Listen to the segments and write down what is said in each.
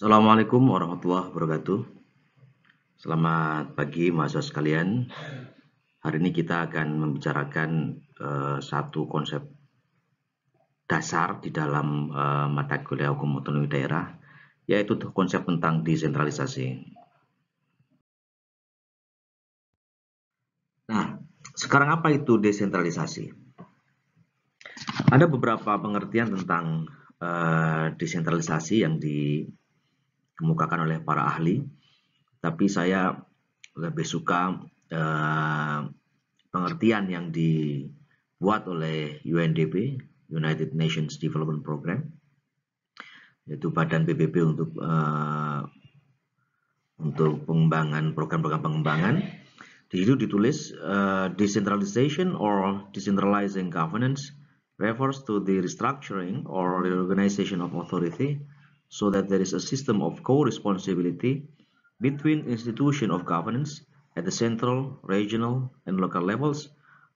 Assalamualaikum warahmatullahi wabarakatuh. Selamat pagi mahasiswa sekalian. Hari ini kita akan membicarakan satu konsep dasar di dalam mata kuliah hukum otonomi daerah, yaitu konsep tentang desentralisasi. Nah, sekarang apa itu desentralisasi? Ada beberapa pengertian tentang desentralisasi yang dikemukakan oleh para ahli, tapi saya lebih suka pengertian yang dibuat oleh UNDP, United Nations Development Program, yaitu Badan PBB untuk pengembangan program-program pengembangan. Di situ ditulis decentralization or decentralizing governance refers to the restructuring or reorganization of authority so that there is a system of co-responsibility between institutions of governance at the central, regional, and local levels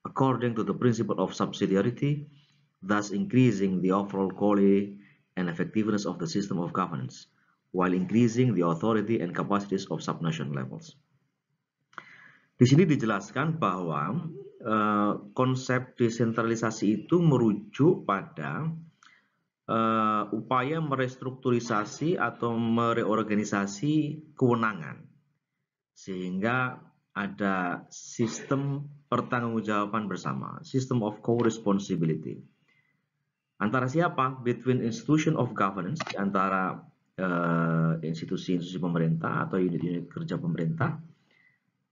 according to the principle of subsidiarity, thus increasing the overall quality and effectiveness of the system of governance while increasing the authority and capacities of subnational levels. Di sini dijelaskan bahwa konsep desentralisasi itu merujuk pada upaya merestrukturisasi atau mereorganisasi kewenangan sehingga ada sistem pertanggungjawaban bersama, system of co-responsibility. Antara siapa? Between institution of governance, antara institusi-institusi pemerintah atau unit-unit kerja pemerintah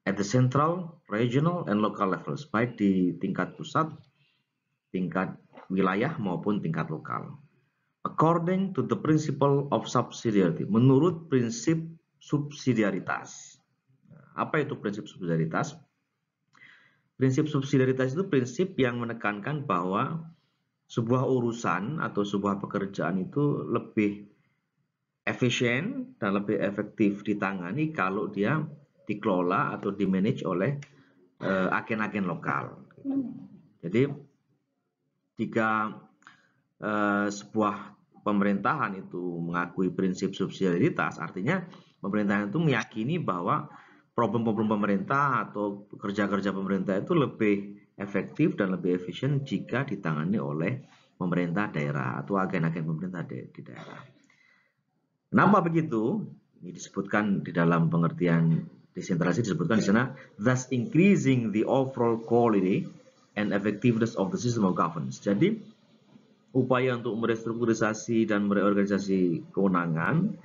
at the central, regional, and local levels, baik di tingkat pusat, tingkat wilayah, maupun tingkat lokal. According to the principle of subsidiarity, menurut prinsip subsidiaritas. Apa itu prinsip subsidiaritas? Prinsip subsidiaritas itu prinsip yang menekankan bahwa sebuah urusan atau sebuah pekerjaan itu lebih efisien dan lebih efektif ditangani kalau dia dikelola atau dimanage oleh agen-agen lokal. Jadi jika sebuah pemerintahan itu mengakui prinsip subsidiaritas, artinya pemerintahan itu meyakini bahwa problem-problem pemerintah atau kerja-kerja pemerintah itu lebih efektif dan lebih efisien jika ditangani oleh pemerintah daerah atau agen-agen pemerintah di daerah. Kenapa begitu? Ini disebutkan di dalam pengertian desentralisasi, disebutkan di sana, thus increasing the overall quality and effectiveness of the system of governance. Jadi upaya untuk merestrukturisasi dan mereorganisasi kewenangan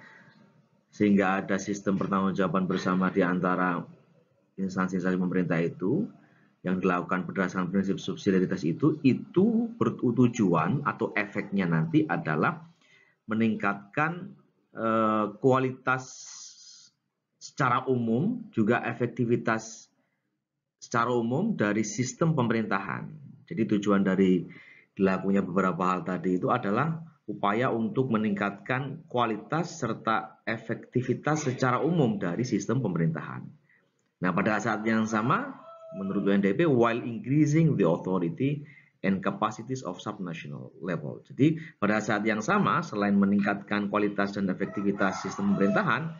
sehingga ada sistem pertanggungjawaban bersama di antara instansi-instansi pemerintah itu yang dilakukan berdasarkan prinsip subsidiaritas itu bertujuan atau efeknya nanti adalah meningkatkan kualitas secara umum, juga efektivitas secara umum dari sistem pemerintahan. Jadi tujuan dari dilakukannya beberapa hal tadi itu adalah upaya untuk meningkatkan kualitas serta efektivitas secara umum dari sistem pemerintahan. Nah, pada saat yang sama, menurut UNDP, while increasing the authority and capacities of subnational level. Jadi pada saat yang sama, selain meningkatkan kualitas dan efektivitas sistem pemerintahan,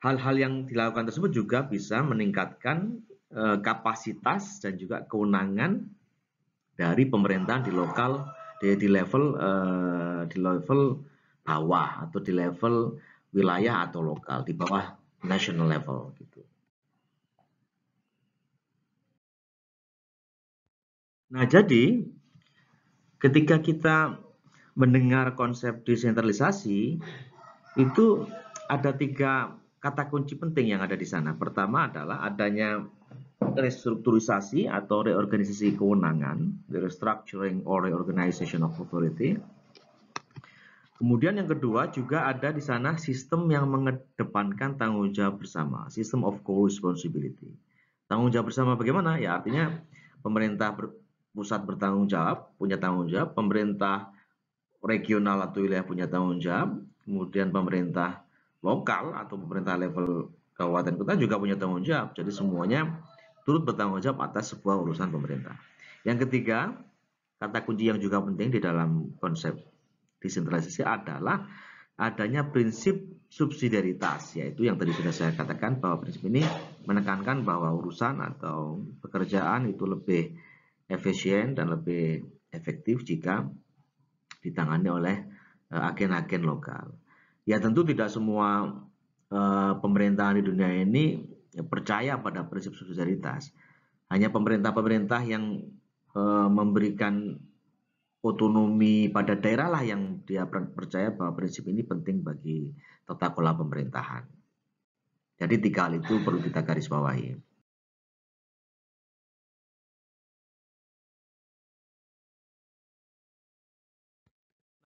hal-hal yang dilakukan tersebut juga bisa meningkatkan kapasitas dan juga kewenangan dari pemerintahan di lokal, di level bawah atau di level wilayah atau lokal, di bawah national level gitu. Nah, jadi ketika kita mendengar konsep desentralisasi, itu ada 3 kata kunci penting yang ada di sana. Pertama adalah adanya restrukturisasi atau reorganisasi kewenangan, the restructuring or reorganization of authority. Kemudian yang kedua juga ada di sana sistem yang mengedepankan tanggung jawab bersama, system of co-responsibility. Tanggung jawab bersama bagaimana? Ya artinya pemerintah pusat bertanggung jawab, punya tanggung jawab, pemerintah regional atau wilayah punya tanggung jawab, kemudian pemerintah lokal atau pemerintah level kabupaten kota juga punya tanggung jawab. Jadi semuanya turut bertanggung jawab atas sebuah urusan pemerintah. Yang ketiga, kata kunci yang juga penting di dalam konsep desentralisasi adalah adanya prinsip subsidiaritas, yaitu yang tadi sudah saya katakan bahwa prinsip ini menekankan bahwa urusan atau pekerjaan itu lebih efisien dan lebih efektif jika ditangani oleh agen-agen lokal. Ya tentu tidak semua pemerintahan di dunia ini percaya pada prinsip subsidiaritas. Hanya pemerintah-pemerintah yang memberikan otonomi pada daerah lah yang dia percaya bahwa prinsip ini penting bagi tata kelola pemerintahan. Jadi 3 hal itu perlu kita garis bawahi.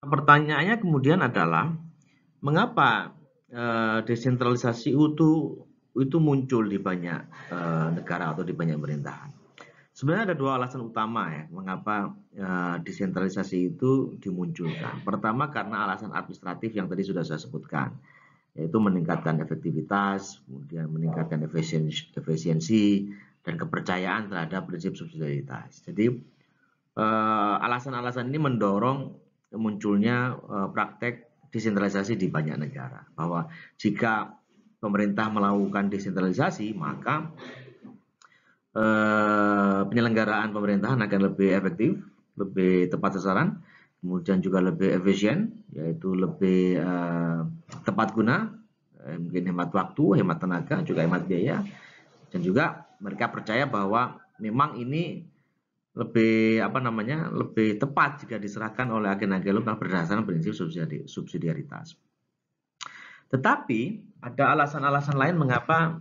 Pertanyaannya kemudian adalah mengapa desentralisasi itu muncul di banyak negara atau di banyak pemerintahan. Sebenarnya ada 2 alasan utama ya mengapa desentralisasi itu dimunculkan. Pertama karena alasan administratif yang tadi sudah saya sebutkan, yaitu meningkatkan efektivitas, kemudian meningkatkan efisiensi dan kepercayaan terhadap prinsip subsidiaritas. Jadi alasan-alasan ini mendorong munculnya praktek desentralisasi di banyak negara. Bahwa jika pemerintah melakukan desentralisasi, maka penyelenggaraan pemerintahan akan lebih efektif, lebih tepat sasaran, kemudian juga lebih efisien, yaitu lebih tepat guna, mungkin hemat waktu, hemat tenaga, juga hemat biaya, dan juga mereka percaya bahwa memang ini lebih tepat jika diserahkan oleh agen-agen lokal berdasarkan prinsip subsidiaritas. Tetapi ada alasan-alasan lain mengapa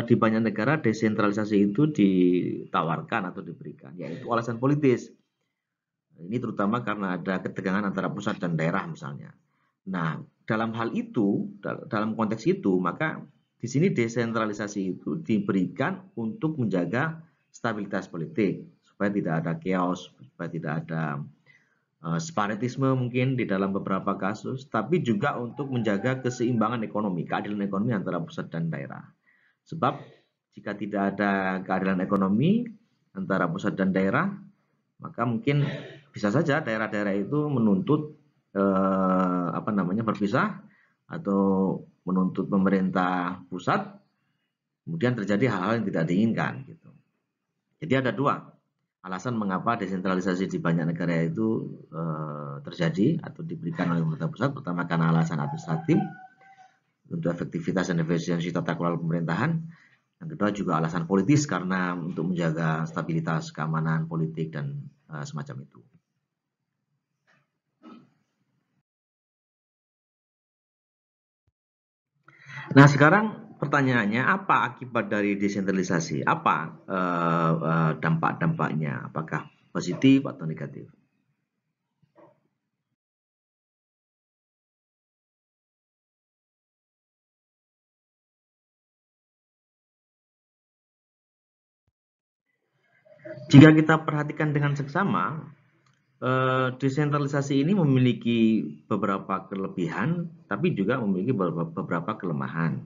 di banyak negara desentralisasi itu ditawarkan atau diberikan, yaitu alasan politis. Ini terutama karena ada ketegangan antara pusat dan daerah misalnya. Nah, dalam hal itu, dalam konteks itu, maka di sini desentralisasi itu diberikan untuk menjaga stabilitas politik, supaya tidak ada chaos, supaya tidak ada separatisme mungkin di dalam beberapa kasus, tapi juga untuk menjaga keseimbangan ekonomi, keadilan ekonomi antara pusat dan daerah. Sebab jika tidak ada keadilan ekonomi antara pusat dan daerah, maka mungkin bisa saja daerah-daerah itu menuntut berpisah atau menuntut pemerintah pusat, kemudian terjadi hal-hal yang tidak diinginkan gitu. Jadi ada 2 alasan mengapa desentralisasi di banyak negara itu terjadi atau diberikan oleh pemerintah pusat. Pertama karena alasan administratif untuk efektivitas dan efisiensi tata kelola pemerintahan. Yang kedua juga alasan politis karena untuk menjaga stabilitas keamanan politik dan semacam itu. Nah sekarang pertanyaannya, apa akibat dari desentralisasi? Apa dampak-dampaknya? Apakah positif atau negatif? Jika kita perhatikan dengan seksama, desentralisasi ini memiliki beberapa kelebihan, tapi juga memiliki beberapa kelemahan.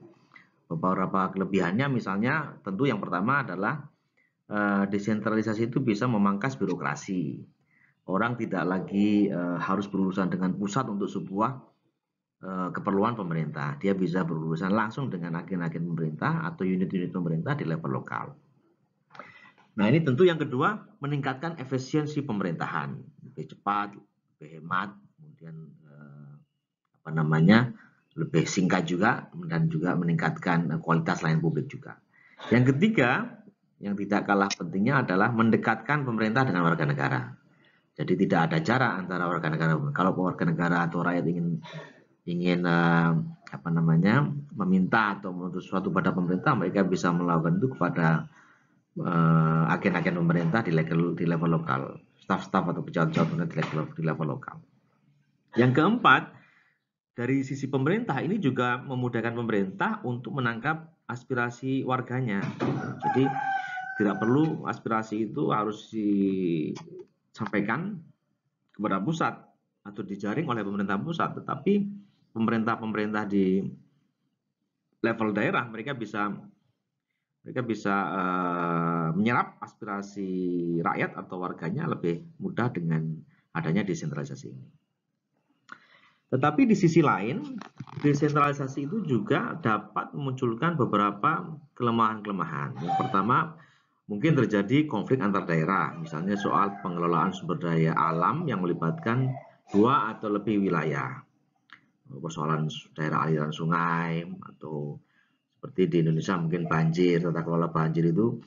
Beberapa kelebihannya misalnya tentu yang pertama adalah desentralisasi itu bisa memangkas birokrasi. Orang tidak lagi harus berurusan dengan pusat untuk sebuah keperluan pemerintah. Dia bisa berurusan langsung dengan agen-agen pemerintah atau unit-unit pemerintah di level lokal. Nah ini tentu yang kedua, meningkatkan efisiensi pemerintahan, lebih cepat, lebih hemat, kemudian lebih singkat juga, dan juga meningkatkan kualitas layanan publik juga. Yang ketiga, yang tidak kalah pentingnya adalah mendekatkan pemerintah dengan warga negara. Jadi tidak ada jarak antara warga negara. Kalau warga negara atau rakyat ingin meminta atau menuntut sesuatu pada pemerintah, mereka bisa melakukan itu kepada agen-agen pemerintah di level lokal, staf-staf atau pejabat-pejabat di level lokal. Yang keempat, dari sisi pemerintah ini juga memudahkan pemerintah untuk menangkap aspirasi warganya. Jadi tidak perlu aspirasi itu harus disampaikan kepada pusat atau dijaring oleh pemerintah pusat, tetapi pemerintah-pemerintah di level daerah mereka bisa menyerap aspirasi rakyat atau warganya lebih mudah dengan adanya desentralisasi ini. Tetapi di sisi lain, desentralisasi itu juga dapat memunculkan beberapa kelemahan-kelemahan. Yang pertama, mungkin terjadi konflik antar daerah, misalnya soal pengelolaan sumber daya alam yang melibatkan 2 atau lebih wilayah. Persoalan daerah aliran sungai, atau seperti di Indonesia mungkin banjir, tata kelola banjir itu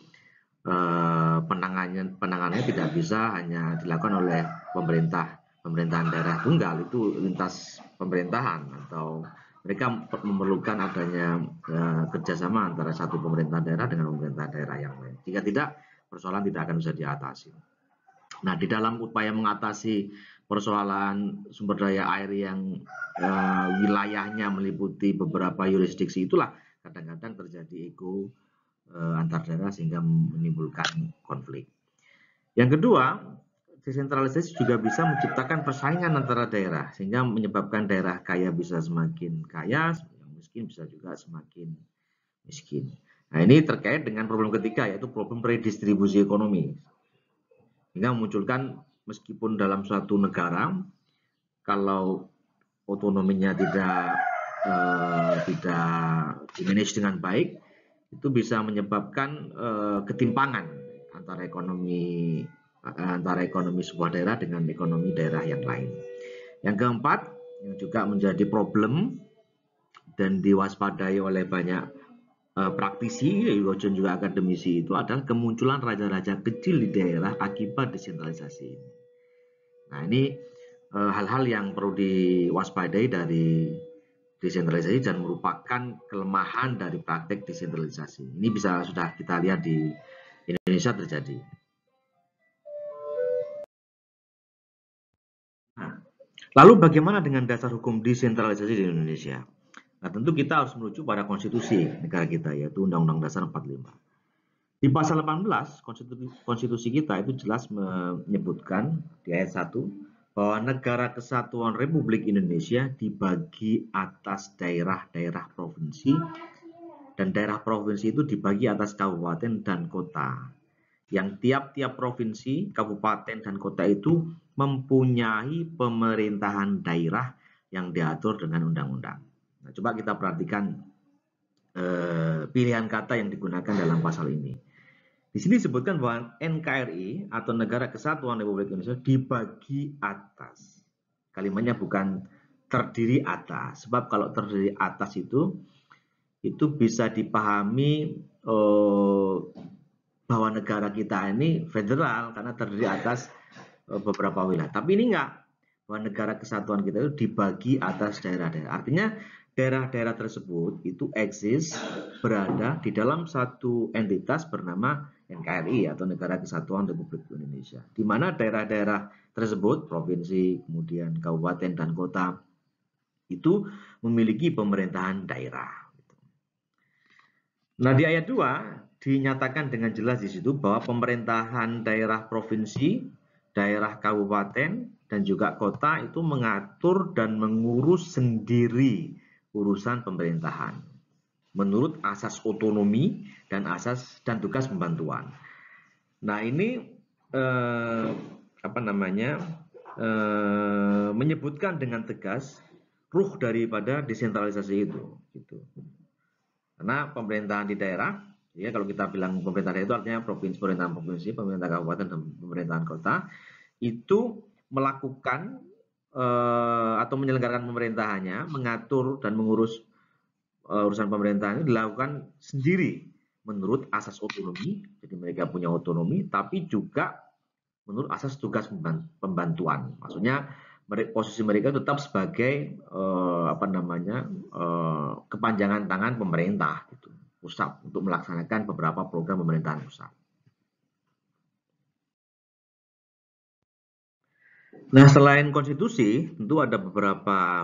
penanganannya tidak bisa hanya dilakukan oleh pemerintahan daerah tunggal, itu lintas pemerintahan, atau mereka memerlukan adanya kerjasama antara satu pemerintahan daerah dengan pemerintahan daerah yang lain. Jika tidak, persoalan tidak akan bisa diatasi. Nah, di dalam upaya mengatasi persoalan sumber daya air yang wilayahnya meliputi beberapa yurisdiksi, itulah kadang-kadang terjadi ego antar daerah sehingga menimbulkan konflik. Yang kedua, desentralisasi juga bisa menciptakan persaingan antara daerah sehingga menyebabkan daerah kaya bisa semakin kaya, yang miskin bisa juga semakin miskin. Nah, ini terkait dengan problem ketiga, yaitu problem redistribusi ekonomi. Sehingga memunculkan, meskipun dalam suatu negara kalau otonominya tidak dimanage dengan baik, itu bisa menyebabkan ketimpangan antara ekonomi sebuah daerah dengan ekonomi daerah yang lain. Yang keempat, yang juga menjadi problem dan diwaspadai oleh banyak praktisi, juga akademisi, itu adalah kemunculan raja-raja kecil di daerah akibat desentralisasi. Nah, ini hal-hal yang perlu diwaspadai dari desentralisasi dan merupakan kelemahan dari praktek desentralisasi. Ini sudah kita lihat di Indonesia terjadi. Nah, lalu bagaimana dengan dasar hukum desentralisasi di Indonesia? Nah, tentu kita harus merujuk pada konstitusi negara kita, yaitu Undang-Undang Dasar 45. Di pasal 18 konstitusi kita itu jelas menyebutkan di ayat 1 bahwa negara kesatuan Republik Indonesia dibagi atas daerah-daerah provinsi, dan daerah provinsi itu dibagi atas kabupaten dan kota, yang tiap-tiap provinsi, kabupaten, dan kota itu mempunyai pemerintahan daerah yang diatur dengan undang-undang. Nah, coba kita perhatikan pilihan kata yang digunakan dalam pasal ini. Di sini disebutkan bahwa NKRI atau Negara Kesatuan Republik Indonesia dibagi atas. Kalimatnya bukan terdiri atas, sebab kalau terdiri atas itu bisa dipahami bahwa negara kita ini federal karena terdiri atas beberapa wilayah. Tapi ini enggak, bahwa negara kesatuan kita itu dibagi atas daerah-daerah. Artinya daerah-daerah tersebut itu eksis, berada di dalam satu entitas bernama NKRI atau Negara Kesatuan Republik Indonesia, di mana daerah-daerah tersebut, provinsi, kemudian kabupaten dan kota, itu memiliki pemerintahan daerah. Nah, di ayat 2 dinyatakan dengan jelas di situ bahwa pemerintahan daerah provinsi, daerah kabupaten, dan juga kota itu mengatur dan mengurus sendiri urusan pemerintahan menurut asas otonomi dan asas dan tugas pembantuan. Nah, ini menyebutkan dengan tegas ruh daripada desentralisasi itu, gitu. Karena pemerintahan di daerah, ya kalau kita bilang pemerintahan itu artinya pemerintahan provinsi, pemerintah kabupaten, dan pemerintahan kota, itu melakukan atau menyelenggarakan pemerintahannya, mengatur dan mengurus urusan pemerintahan itu dilakukan sendiri menurut asas otonomi, jadi mereka punya otonomi, tapi juga menurut asas tugas pembantuan. Maksudnya posisi mereka tetap sebagai kepanjangan tangan pemerintah gitu, pusat, untuk melaksanakan beberapa program pemerintahan pusat. Nah, selain konstitusi, tentu ada beberapa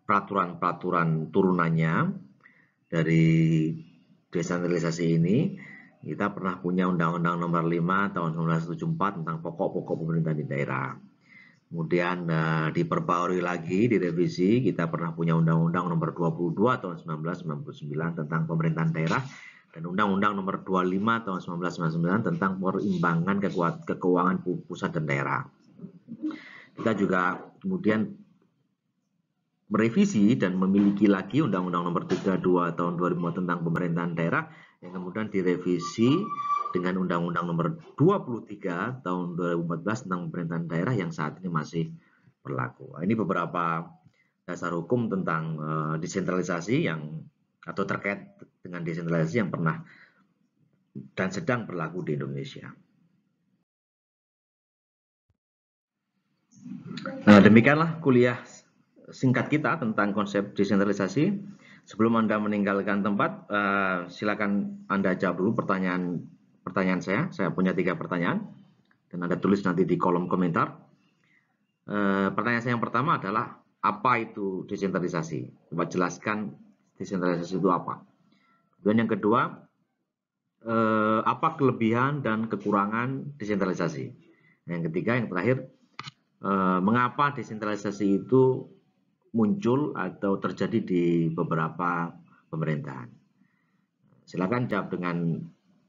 peraturan-peraturan turunannya dari desentralisasi ini. Kita pernah punya Undang-Undang Nomor 5 tahun 1974 tentang pokok-pokok pemerintahan di daerah. Kemudian diperbarui lagi, direvisi, kita pernah punya Undang-Undang Nomor 22 tahun 1999 tentang pemerintahan daerah, dan Undang-Undang Nomor 25 tahun 1999 tentang perimbangan keuangan pusat dan daerah. Kita juga kemudian merevisi dan memiliki lagi Undang-Undang Nomor 32 Tahun 2005 tentang pemerintahan daerah yang kemudian direvisi dengan Undang-Undang Nomor 23 Tahun 2014 tentang pemerintahan daerah yang saat ini masih berlaku. Ini beberapa dasar hukum tentang desentralisasi yang atau terkait dengan desentralisasi yang pernah dan sedang berlaku di Indonesia. Nah, demikianlah kuliah singkat kita tentang konsep desentralisasi. Sebelum Anda meninggalkan tempat, silakan Anda jawab dulu pertanyaan saya. Saya punya 3 pertanyaan dan Anda tulis nanti di kolom komentar. Pertanyaan saya yang pertama adalah, apa itu desentralisasi? Coba jelaskan desentralisasi itu apa. Dan yang kedua, apa kelebihan dan kekurangan desentralisasi? Yang ketiga, yang terakhir, mengapa desentralisasi itu muncul atau terjadi di beberapa pemerintahan? Silakan jawab dengan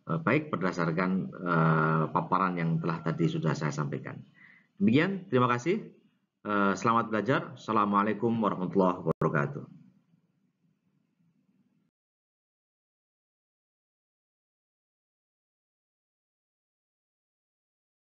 baik berdasarkan paparan yang telah tadi sudah saya sampaikan. Demikian, terima kasih. Selamat belajar. Assalamualaikum warahmatullahi wabarakatuh.